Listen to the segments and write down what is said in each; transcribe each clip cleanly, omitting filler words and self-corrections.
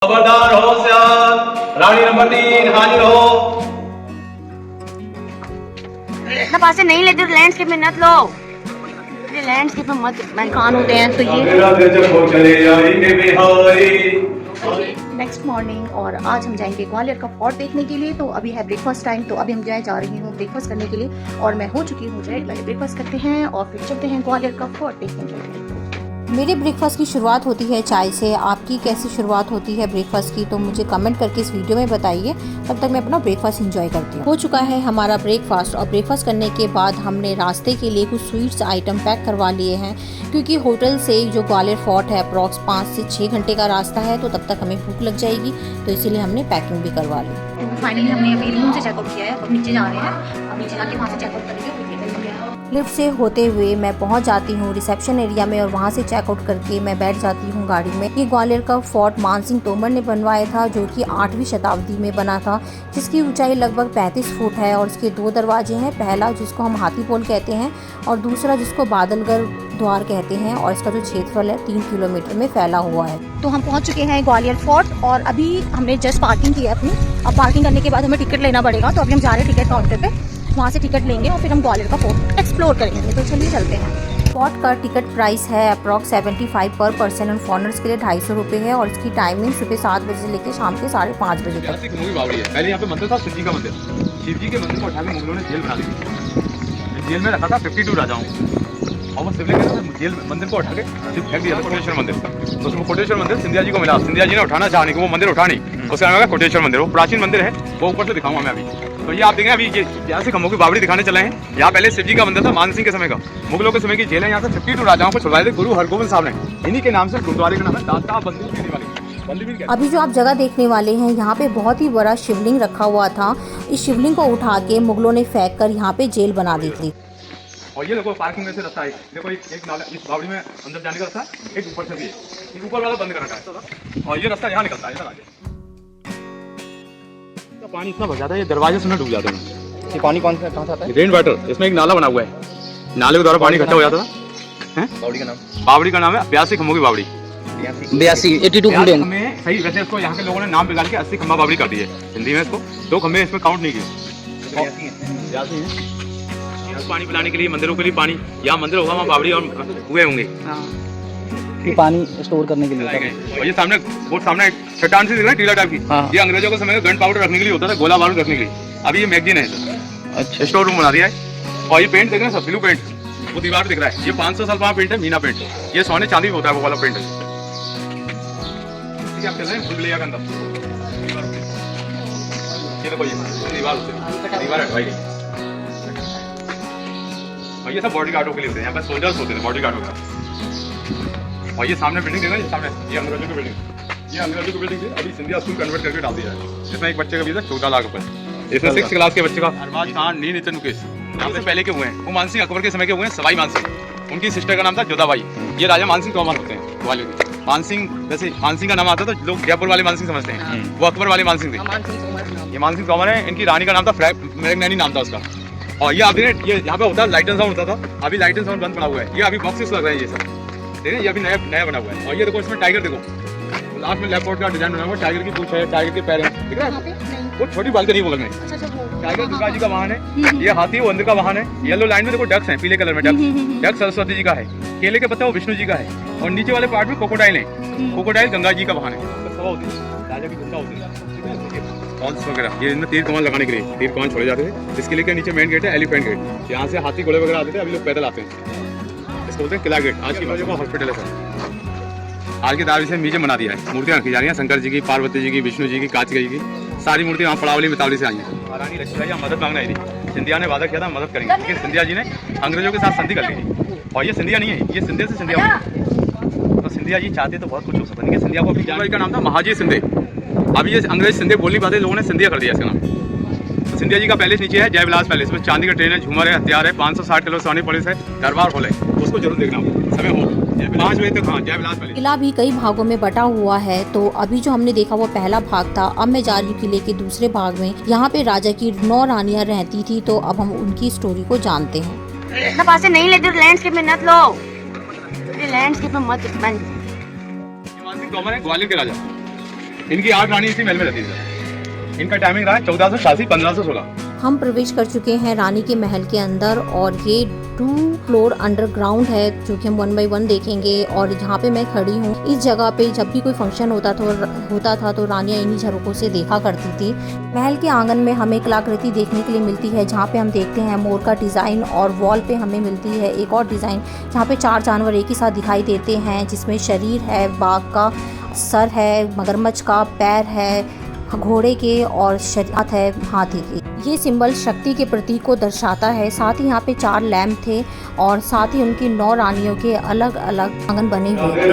खबरदार हो सियार, रानी नंबर 3 हाजिर हो। इतना पासे नहीं लेते तो लैंडस्केप में मत लो, ये लैंडस्केप में मत मेहमान होते हैं तो ये नेक्स्ट मॉर्निंग। और आज हम जाएंगे ग्वालियर का फोर्ट देखने के लिए। तो अभी है ब्रेकफास्ट टाइम, तो अभी हम जा रही हूँ ब्रेकफास्ट करने के लिए और मैं हो चुकी हूँ रेडी। पहले ब्रेकफास्ट करते हैं और फिर चलते हैं ग्वालियर का फोर्ट देखने के लिए। मेरे ब्रेकफास्ट की शुरुआत होती है चाय से। आपकी कैसी शुरुआत होती है ब्रेकफास्ट की, तो मुझे कमेंट करके इस वीडियो में बताइए। तब तक मैं अपना ब्रेकफास्ट एंजॉय करती हूँ। हो चुका है हमारा ब्रेकफास्ट और ब्रेकफास्ट करने के बाद हमने रास्ते के लिए कुछ स्वीट्स आइटम पैक करवा लिए हैं, क्योंकि होटल से जो ग्वालियर फोर्ट है अप्रॉक्स 5 से 6 घंटे का रास्ता है, तो तब तक हमें भूख लग जाएगी, तो इसीलिए हमने पैकिंग भी करवा ली। फाइनली हमने अभी रूम से चेकआउट किया है, अब नीचे जा रहे हैं। अब नीचे जाके वहाँ से चेकआउट करेंगे। लिफ्ट से होते हुए मैं पहुंच जाती हूँ रिसेप्शन एरिया में और वहाँ से चेकआउट करके मैं बैठ जाती हूँ गाड़ी में। ये ग्वालियर का फोर्ट मानसिंह तोमर ने बनवाया था, जो कि 8वीं शताब्दी में बना था, जिसकी ऊंचाई लगभग 35 फुट है और इसके 2 दरवाजे हैं। पहला जिसको हम हाथी पोल कहते हैं और दूसरा जिसको बादलगर द्वार कहते हैं, और इसका जो क्षेत्रफल है 3 किलोमीटर में फैला हुआ है। तो हम पहुंच चुके हैं ग्वालियर फोर्ट और अभी हमने जस्ट पार्किंग की है अपनी। अब पार्किंग करने के बाद हमें टिकट लेना पड़ेगा, तो अभी हम जा रहे हैं टिकट काउंटर पे, वहाँ से टिकट लेंगे और फिर हम ग्वालियर का फोर्ट एक्सप्लोर करेंगे। तो चलिए चलते हैं। फोर्ट का टिकट प्राइस है अप्रॉक्स 75 पर पर्सन और फॉरनर्स के लिए 250 रुपये है और इसकी टाइमिंग सुबह 7 बजे से लेकर शाम के 5:30 बजे तक। पहले यहाँ पे मंदिर था शिव जी का मंदिर। शिव जी के मंदिर को उठा के मुगलों ने जेल बना दी। जेल में रखा था 52 राजाओं और वो शिवलिंग जेल मंदिर को उठा के फेंक दिया था कोटेश्वर मंदिर। तो उसमें कोटेश्वर मंदिर सिंधिया जी को मिला। सिंधिया जी ने उठाना चाहा नहीं, वो मंदिर उठा नहीं, उसका नाम है कोटेश्वर मंदिर। वो प्राचीन मंदिर है, वो ऊपर से दिखाऊंगा मैं अभी। तो ये आप देखें, अभी ये यहाँ से खम्भों की बावड़ी दिखाने चले हैं। यहाँ पहले शिव जी का मंदिर था मानसिंह के समय का, मुगलों के समय की जेल है। यहाँ से 52 राजाओं को छुड़वाए थे गुरु हरगोबिंद साहब ने। इन्हीं के नाम से गुरुद्वारे का नाम है दाता बंदी पीने वाली। अभी जो आप जगह देखने वाले हैं, यहाँ पे बहुत ही बड़ा शिवलिंग रखा हुआ था। इस शिवलिंग को उठा के मुगलों ने फेंक कर यहाँ पे जेल बना दी थी। और ये देखो पार्किंग में से रास्ता है, देखो एक नाला इस बावड़ी में अंदर जाने का रास्ता, एक ऊपर से भी है, एक ऊपर वाला बंद कर रखा है और ये रास्ता यहाँ निकलता है इधर आगे। तो पानी इतना भर जाता है, ये दरवाजे से डूब जाते हैं। ये पानी कहाँ से आता है? रेन वाटर, इसमें एक नाला बना हुआ है, नाले के द्वारा पानी इकट्ठा हो जाता था। बावड़ी का नाम? बावड़ी का नाम है 82 खम्भों की बावड़ी। 82 खम्भे में सही, वैसे इसको यहाँ के लोगों ने नाम बिगाड़ के 80 खम्भा बावड़ी कर दी है हिंदी में। इसको 2 खम्भे इसमें काउंट नहीं किए। 82 है। पानी पिलाने के लिए, मंदिरों के लिए पानी, यहाँ मंदिर होगा वहाँ बावड़ी और हुए होंगे। ये पानी स्टोर करने के लिए। और ये सामने बहुत सामने एक चट्टान से दिख रहा है टीला टाइप की। ये अंग्रेजों के समय में गन पाउडर रखने के लिए होता था, गोला बारूद रखने के लिए। अभी ये मैगजीन है, अच्छा स्टोर रूम बना दिया है। और ये पेंट देख रहे हैं सब, ब्लू पेंट, वो दीवार दिख रहा है। ये 500 साल पुराना पेंट है, मीना पेंट। ये सोने चांदी में होता है वो वाला पेंट है। आप चल रहे हैं भूल के अंदर, ये देखो ये दीवार हटवाई गई। और ये सब बॉडी गार्डों के लिए होते हैं, यहाँ पे सोल्जर्स होते हैं बॉडी गार्डों का। और ये सामने बिल्डिंग देखो, ये सामने ये अंग्रेजों की बिल्डिंग, ये अंग्रेजों की बिल्डिंग थी। अभी सिंधिया स्कूल कन्वर्ट करके डाल दिया है। इसमें एक बच्चे का भी था 14 लाख रुपए, इसमें 6 क्लास के बच्चे का। अरबाज खान नी नितिन मुकेश नाम से पहले के हुए हैं, वो मानसिंह अकबर के समय के हुए हैं। सवाई मानसिंह, उनकी सिस्टर का नाम था जोधाबाई। ये राजा मानसिंह तोमर होते हैं ग्वालियर के। मानसिंह, वैसे मानसिंह का नाम आता तो लोग जयपुर वाले मानसिंह समझते हैं, वो अकबर वाले मानसिंह थे। ये मानसिंह तोमर है, इनकी रानी का नाम था मैग्नैनी नाम था उसका। और ये अभी ये यहाँ पे होता लाइट एंड साउंड होता था, अभी लाइट एंड साउंड बंद पड़ा हुआ है। ये अभी बॉक्सेस लग रहे हैं, ये सब देखें, ये अभी नया बना हुआ है। और ये देखो इसमें टाइगर, देखो लास्ट में लेफ्ट का डिजाइन बना हुआ है, टाइगर की पूंछ है, टाइगर के पैर हैं, दिख रहा है? वो छोटी बालकनी बगल में टाइगर दुर्गा जी का वाहन है। ये हाथी वो अंदर का वाहन है। येलो लाइन में देखो डक्स हैं, पीले कलर में डक्स सरस्वती जी का है। केले के पत्ते वो विष्णु जी का है। और नीचे वाले पार्ट में क्रोकोडाइल है, क्रोकोडाइल गंगा जी का वाहन है। राजा की चिंता होती है वगैरह, ये इनमें तीर कमान लगाने के लिए तीर कमान छोड़े जाते थे। इसके लिए नीचे मेन गेट है एलिफेंट गेट, यहाँ से हाथी घोड़े वगैरह आते थे, अभी लोग पैदल आते हैं। इसको बोलते हैं किला गेट। आज की बाजू का हॉस्पिटल है सर। आज की तारीख से म्यूजियम बना दिया है, मूर्तियाँ रखी जा रही हैं, शंकर जी की, पार्वती जी की, विष्णु जी की, कार्तिकेय जी की, सारी मूर्तियाँ वहाँ पड़ावली मितावली से आई हैं। महारानी लक्ष्मीबाई यहाँ मदद मांगना आई थी, सिंधिया ने वादा किया था मदद करेंगे, लेकिन सिंधिया जी ने अंग्रेजों के साथ संधि कर ली थी। और ये सिंधिया नहीं है, ये सिंधे से सिंधिया हुई। तो सिंधिया जी चाहते तो बहुत कुछ हो सकता है। सिंधिया को अपनी का नाम था महाजी सिंधे। अभी ये अंग्रेज सिंधे बोल नहीं पाते, लोगों ने सिंधिया कर दिया इसका नाम। तो सिंधिया जी का पैलेस नीचे है, जयविलास पैलेस, में चांदी का ट्रेन है, झूमर है, हथियार है, 560 किलो सोने पुलिस है, दरबार हॉल है, उसको जरूर देखना समय हो 5 बजे तक। हाँ, जयविलास पैलेस। किला भी कई भागों में बटा हुआ है, तो अभी जो हमने देखा वो पहला भाग था। अब मैं जा रही हूँ किले के दूसरे भाग में। यहाँ पे राजा की 9 रानियां रहती थी, तो अब हम उनकी स्टोरी को जानते हैं। इतना पासे नहीं लेते तो लैंडस्केप में मत लो, ये लैंडस्केप में मत। मानसिंह तोमर है ग्वालियर के राजा। इनकी 8 रानी इसी महल में रहती थी। इनका टाइमिंग रहा है 1486 1516। हम प्रवेश कर चुके हैं रानी के महल के अंदर और ये 2 फ्लोर अंडरग्राउंड है जो कि हम 1 बाय 1 देखेंगे। और जहाँ पे मैं खड़ी हूँ इस जगह पे जब भी कोई फंक्शन होता था तो रानियाँ इन्हीं झरोकों से देखा करती थी। महल के आंगन में हमें कलाकृति देखने के लिए मिलती है जहाँ पे हम देखते हैं मोर का डिज़ाइन, और वॉल पे हमें मिलती है एक और डिज़ाइन जहाँ पे 4 जानवर एक ही साथ दिखाई देते हैं, जिसमें शरीर है बाघ का, सर है मगरमच्छ का, पैर है घोड़े के और हाथ है हाथी के। ये सिंबल शक्ति के प्रतीक को दर्शाता है। साथ ही यहाँ पे 4 लैम्प थे और साथ ही उनकी 9 रानियों के अलग अलग आंगन बने हुए थे।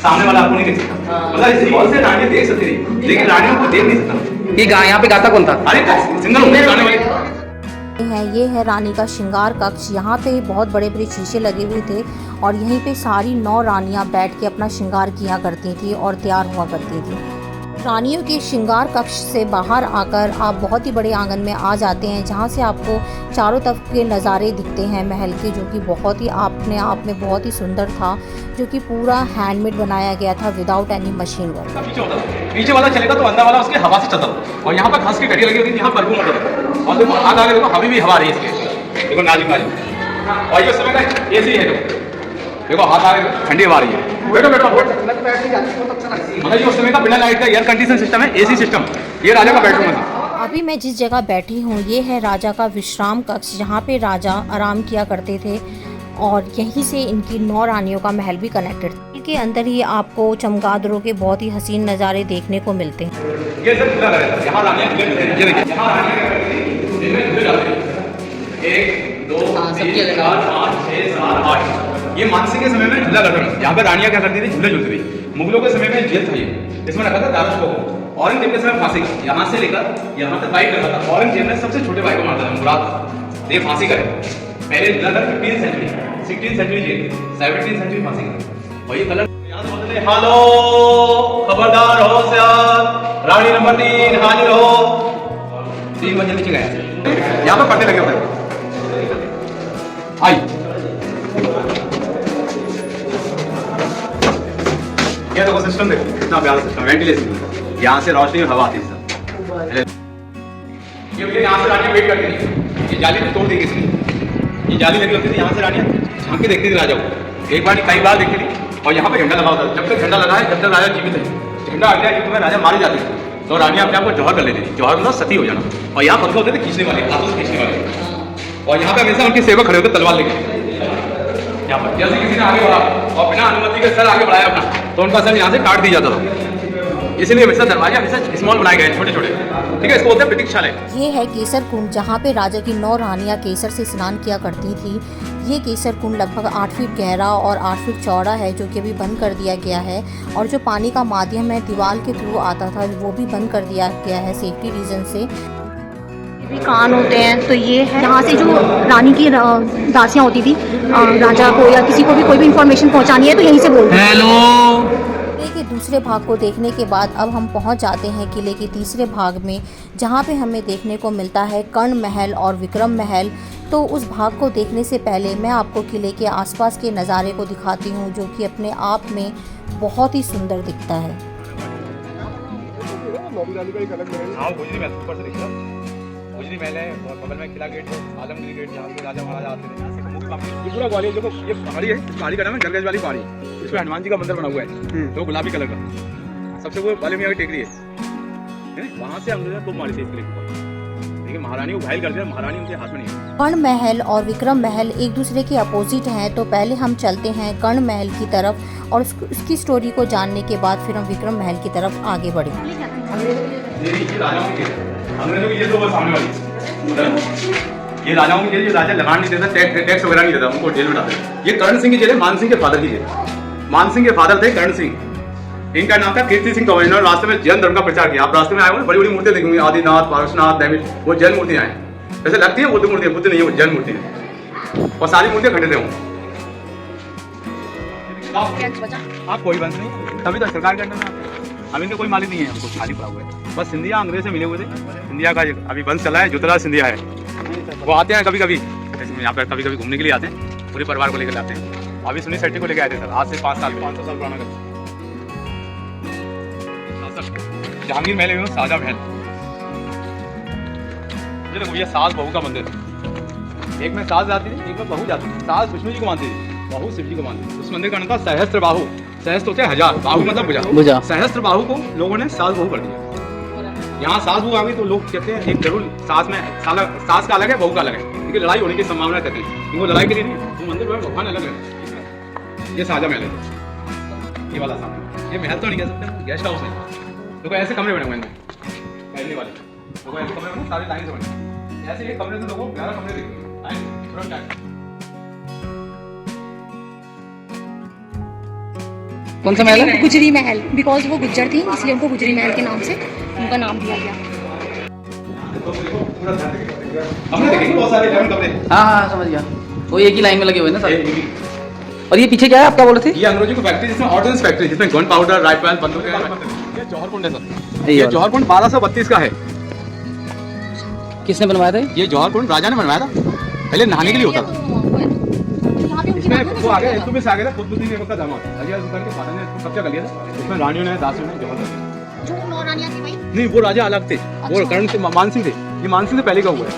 सामने वाला आपको नहीं देख सकता, मतलब इस वॉल से रानी देख सकती थी लेकिन रानियों को देख नहीं सकता। ये यहाँ पे गाता कौन था? अरे सिंगल गाने वाले ये है रानी का श्रृंगार कक्ष। यहाँ पे बहुत बड़े बड़े शीशे लगे हुए थे और यहीं पे सारी 9 रानियाँ बैठ के अपना श्रृंगार किया करती थी और तैयार हुआ करती थी। रानियों के श्रृंगार कक्ष से बाहर आकर आप बहुत ही बड़े आंगन में आ जाते हैं जहाँ से आपको चारों तरफ के नज़ारे दिखते हैं महल के, जो कि बहुत ही अपने आप में बहुत ही सुंदर था, जो कि पूरा हैंडमेड बनाया गया था विदाउट एनी मशीन वर्क। पीछे वाला चलेगा तो अंदर वाला उसके हवा से चलता था और यहाँ पर घास की कड़ी लगी होती थी, यहाँ परफ्यूम होता था। और देखो आगे आगे देखो अभी भी हवा रही है इसके, देखो नाजुक नाजुक। और ये समय का एसी है, देखो हाथ आगे ठंडी हवा रही है। बैठो बैठो मतलब ये उस समय का बिना लाइट का एयर कंडीशन सिस्टम है, एसी सिस्टम। ये राजा का बेडरूम है। अभी मैं जिस जगह बैठी हूँ ये है राजा का विश्राम कक्ष, जहाँ पे राजा आराम किया करते थे और यहीं से इनकी 9 रानियों का महल भी कनेक्टेड था। इनके अंदर ही आपको चमगादड़ों के बहुत ही हसीन नज़ारे देखने को मिलते हैं। ये सब झूला करेगा, यहाँ रानियाँ झूले मिलते हैं, ये देखिए यहाँ रानियाँ झूले जाते हैं 1 2 3 4 5 6 7 8। ये मानसिंह के समय में झूला करता था। यहाँ पर रानियाँ क्या करती थी? झूले झूलती थी। मुगलों के समय में जेल था, ये इसमें रखा था दारूश को। औरंगजेब के समय फांसी का, यहाँ से लेकर यहाँ तक फाइट करता था। औरंगजेब ने सबसे छोटे भाई को मारता था, मुराद, ये फांसी करे। पहले झूला था 15th century, 16th century jail, 17th century फांसी का। और ये कलर यहाँ से बोलते थे हेलो खबरदार हो सियार, रानी नंबर 3 हाजिर हो। 3 मंजिल नीचे गया, यहाँ पर पर्दे लगे होते हैं। आई ये देखो सिस्टम, देखो कितना प्यारा सिस्टम, वेंटिलेशन, यहाँ से रोशनी और हवा आती है। ये यहाँ से रानियाँ वेट करती थी, ये जाली भी तोड़ दी किसी ने, ये जाली लगी होती थी, यहाँ से रानियाँ झांक के देखती थी राजा को। एक बार कई बार देखती थी और यहाँ पे झंडा लगा होता था। जब तक झंडा लगा है जब तक राजा जीवित है। झंडा हट गया युद्ध में राजा मारे जाते थे तो रानियाँ अपने आप को जौहर कर लेती थी। जौहर मतलब सती हो जाना। और यहाँ पत्थर होते थे खींचने वाले, हाथों से खींचने वाले। और यहाँ पे हमेशा उनके सेवक खड़े होते तलवार लेके। यहाँ पर जैसे किसी ने आगे बढ़ा और बिना अनुमति के सर आगे बढ़ाया अपना तो उनका सर यहाँ से काट दिया जाता था। इसलिए हमेशा दरवाजे हमेशा स्मॉल बनाए गए छोटे छोटे, ठीक है। इसको बोलते हैं प्रतीक्षालय। ये है केसर कुंड, जहाँ पे राजा की 9 रानियाँ केसर से स्नान किया करती थी। ये केसर कुंड लगभग 8 फीट गहरा और 8 फीट चौड़ा है, जो कि अभी बंद कर दिया गया है। और जो पानी का माध्यम है दीवार के थ्रू आता था वो भी बंद कर दिया गया है सेफ्टी रीजन से। भी कान होते हैं तो ये है, यहाँ से जो रानी की दासियाँ होती थी, राजा को या किसी को भी कोई भी इंफॉर्मेशन पहुँचानी है तो यहीं से बोलते हैं। किले के दूसरे भाग को देखने के बाद अब हम पहुंच जाते हैं किले के तीसरे भाग में, जहां पे हमें देखने को मिलता है कर्ण महल और विक्रम महल। तो उस भाग को देखने से पहले मैं आपको किले के आसपास के नज़ारे को दिखाती हूं, जो कि अपने आप में बहुत ही सुंदर दिखता है। गुजरी महल है और बगल में किला गेट है, आलमगीर गेट, जहाँ पे राजा महाराजा आते थे। ये पूरा ग्वालियर देखो, ये पहाड़ी है, इस पहाड़ी का नाम है गरगज वाली पहाड़ी। इसमें हनुमान जी का मंदिर बना हुआ है, तो गुलाबी कलर का। सबसे वो वाले मियाँ की टेकरी है, वहाँ से हम लोग खूब मारी थी इस किले के ऊपर। देखिए महारानी को घायल कर दिया, महारानी उनके हाथ में नहीं है। कर्ण महल और विक्रम महल एक दूसरे के अपोजिट हैं, तो पहले हम चलते हैं कर्ण महल की तरफ और उसकी स्टोरी को जानने के बाद फिर हम विक्रम महल की तरफ आगे बढ़ेंगे। ये तो सामने वाली ये राजाओं की जेल, ये राजा लगान नहीं देता, टैक्स वगैरह नहीं देता, उनको जेल में डालते। ये कर्ण सिंह की जेल है, मान सिंह के फादर की जेल। मान सिंह के फादर थे कर्ण सिंह, इनका नाम था कीर्ति सिंह तोमर। इन्होंने रास्ते में जैन धर्म का प्रचार किया। आप रास्ते में आए हो बड़ी बड़ी मूर्तियां देखेंगे, आदिनाथ, पारसनाथ, दैविक, वो जैन मूर्तियां हैं। वैसे लगती है बुद्ध मूर्ति है, बुद्ध नहीं है, वो जैन मूर्ति है और सारी मूर्तियां खंडित हैं। आप कोई बंद नहीं, तभी तो सरकार के अंडर में हम इनके कोई मालिक नहीं है, हमको खाली पड़ा हुआ है। बस सिंधिया अंग्रेज से मिले हुए थे। सिंधिया का अभी बंद चला है, जुतरा सिंधिया है, वो आते हैं कभी कभी यहाँ पे, कभी कभी घूमने के लिए आते हैं, पूरे परिवार को लेकर आते हैं। अभी सुनी सेट्टी को लेकर आए थे सर, आज से 500 साल पुराना घर। जहांगीर महल एवं शाहजहां महल। ये देखो ये सास बहू का मंदिर, एक में सास जाती थी, एक में बहू जाती थी। सास विष्णु जी को मानती थी, बहू शिव जी को मानती थी। उस मंदिर का नाम था सहस्त्र बाहु। सहस्त्र होते हैं 1000, बाहु मतलब भुजा। सहस्त्र बाहु को लोगों ने सास बहू कर दिया। यहाँ सास बहू आ गई तो लोग कहते हैं एक जरूर सास में सास का अलग है, बहू का अलग है, क्योंकि लड़ाई होने की संभावना कहते हैं। वो लड़ाई के लिए नहीं, वो मंदिर में भगवान अलग है। ये शाहजहां महल है, ये वाला सामने। ये महल तो नहीं कह सकते, गेस्ट हाउस है। देखो ऐसे कमरे बने हुए हैं पहले वाले, देखो ऐसे कमरे बने, सारे लाइन से बने। ऐसे ये कमरे से लोगों को 11 कमरे दिखे कौन सा महल है? गुजरी महल, बिकॉज वो गुज्जर थी इसलिए उनको गुजरी महल के नाम से उनका नाम दिया गया। हमने देखे बहुत सारे 11 कमरे। हाँ समझ गया, वो एक ही लाइन में लगे हुए ना सारे। और ये पीछे क्या है आपका बोले थे? ये अंग्रेजों की फैक्ट्री, जिसमें ऑर्डिनेंस फैक्ट्री, जिसमें गन पाउडर, राइफल, बंदूकें। ये जौहर कुंड है सर, ये जौहर कुंड 1232 का है। किसने बनवाया था? ये जौहर कुंड राजा ने बनवाया था, पहले नहाने के लिए होता था। इसमें वो आ गया, इसमें से आ गया था कुतुबुद्दीन ऐबक का दामाद अलिया सुल्तान के फादर ने इसको कब्जा कर लिया था। इसमें रानियों ने, दासियों ने जौहर कर, जो 9 रानियां थी भाई, नहीं वो राजा अलग थे, वो कर्ण से मानसिंह थे। ये मानसिंह से पहले का हुआ है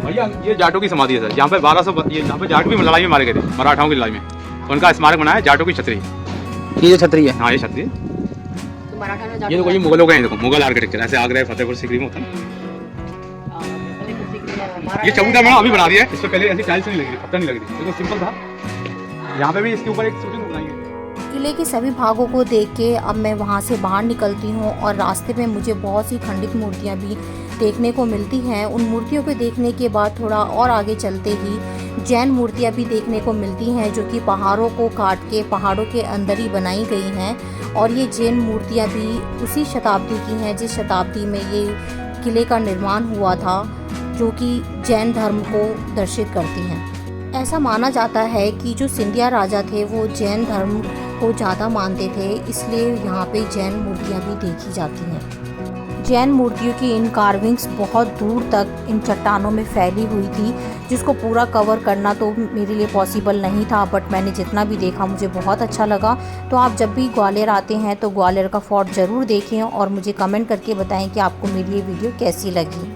भैया। ये जाटों की समाधि है सर, यहाँ पे 1200, ये यहाँ पे जाट भी लड़ाई में मारे गए थे, मराठाओं की लड़ाई में। उनका स्मारक बनाया जाटों की छतरी। ये जो छतरी है? हाँ ये छतरी। तो मराठा ने ये देखो ये मुगलों का है, देखो मुगल आर्किटेक्चर, ऐसे आगरा फतेहपुर सीकरी में होता है। ये चबूतरा मैंने अभी बना दिया है, इस पे पहले ऐसी टाइल्स नहीं लगी थी, पत्थर नहीं लगी थी, देखो सिंपल था। यहाँ पे भी इसके ऊपर एक शूटिंग बनाई है। किले के सभी भागों को देख के अब मैं वहाँ से बाहर निकलती हूँ और रास्ते में मुझे बहुत सी खंडित मूर्तियाँ भी देखने को मिलती हैं। उन मूर्तियों को देखने के बाद थोड़ा और आगे चलते ही जैन मूर्तियाँ भी देखने को मिलती हैं, जो कि पहाड़ों को काट के पहाड़ों के अंदर ही बनाई गई हैं। और ये जैन मूर्तियाँ भी उसी शताब्दी की हैं जिस शताब्दी में ये किले का निर्माण हुआ था, जो कि जैन धर्म को दर्शित करती हैं। ऐसा माना जाता है कि जो सिंधिया राजा थे वो जैन धर्म को ज़्यादा मानते थे, इसलिए यहाँ पे जैन मूर्तियाँ भी देखी जाती हैं। जैन मूर्तियों की इन कार्विंग्स बहुत दूर तक इन चट्टानों में फैली हुई थी, जिसको पूरा कवर करना तो मेरे लिए पॉसिबल नहीं था, बट मैंने जितना भी देखा मुझे बहुत अच्छा लगा। तो आप जब भी ग्वालियर आते हैं तो ग्वालियर का फोर्ट ज़रूर देखें और मुझे कमेंट करके बताएं कि आपको मेरी ये वीडियो कैसी लगी।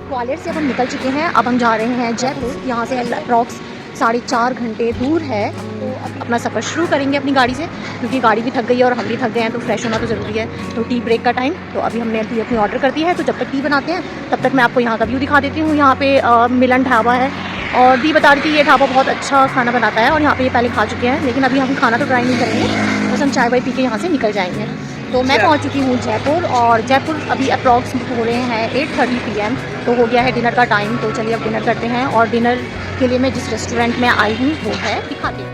ग्वालियर से अब हम निकल चुके हैं, अब हम जा रहे हैं जयपुर। यहाँ से अप्रॉक्स 4.5 घंटे दूर है। तो अब अपना सफ़र शुरू करेंगे अपनी गाड़ी से, क्योंकि गाड़ी भी थक गई है और हम भी थक गए हैं, तो फ्रेश होना तो ज़रूरी है। तो टी ब्रेक का टाइम, तो अभी हमने टी अपनी ऑर्डर कर दी है। तो जब तक टी बनाते हैं तब तक मैं आपको यहाँ का व्यू दिखा देती हूँ। यहाँ पे मिलन ढाबा है और दी बता रही थी ये ढाबा बहुत अच्छा खाना बनाता है, और यहाँ पे ये पहले खा चुके हैं, लेकिन अभी हम खाना तो ट्राई नहीं करेंगे, बस हम चाय वाय पी के यहाँ से निकल जाएंगे। तो मैं पहुँच चुकी हूँ जयपुर, और जयपुर अभी अप्रॉक्स हो रहे हैं 8:30 PM, तो हो गया है डिनर का टाइम। तो चलिए अब डिनर करते हैं, और डिनर के लिए मैं जिस रेस्टोरेंट में आई हूँ वो है दिखाती हूँ।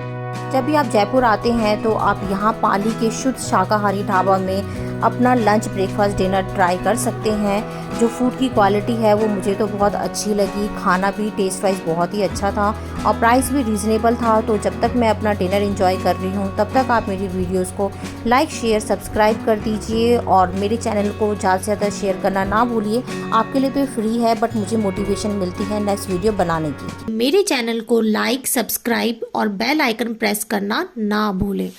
जब भी आप जयपुर आते हैं तो आप यहाँ पाली के शुद्ध शाकाहारी ढाबा में अपना लंच, ब्रेकफास्ट, डिनर ट्राई कर सकते हैं। जो फूड की क्वालिटी है वो मुझे तो बहुत अच्छी लगी, खाना भी टेस्ट वाइज बहुत ही अच्छा था और प्राइस भी रीज़नेबल था। तो जब तक मैं अपना डिनर एंजॉय कर रही हूँ तब तक आप मेरी वीडियोस को लाइक, शेयर, सब्सक्राइब कर दीजिए, और मेरे चैनल को ज़्यादा से ज़्यादा शेयर करना ना भूलिए। आपके लिए तो फ्री है, बट मुझे मोटिवेशन मिलती है नेक्स्ट वीडियो बनाने की। मेरे चैनल को लाइक, सब्सक्राइब और बेल आइकन प्रेस करना ना भूलें।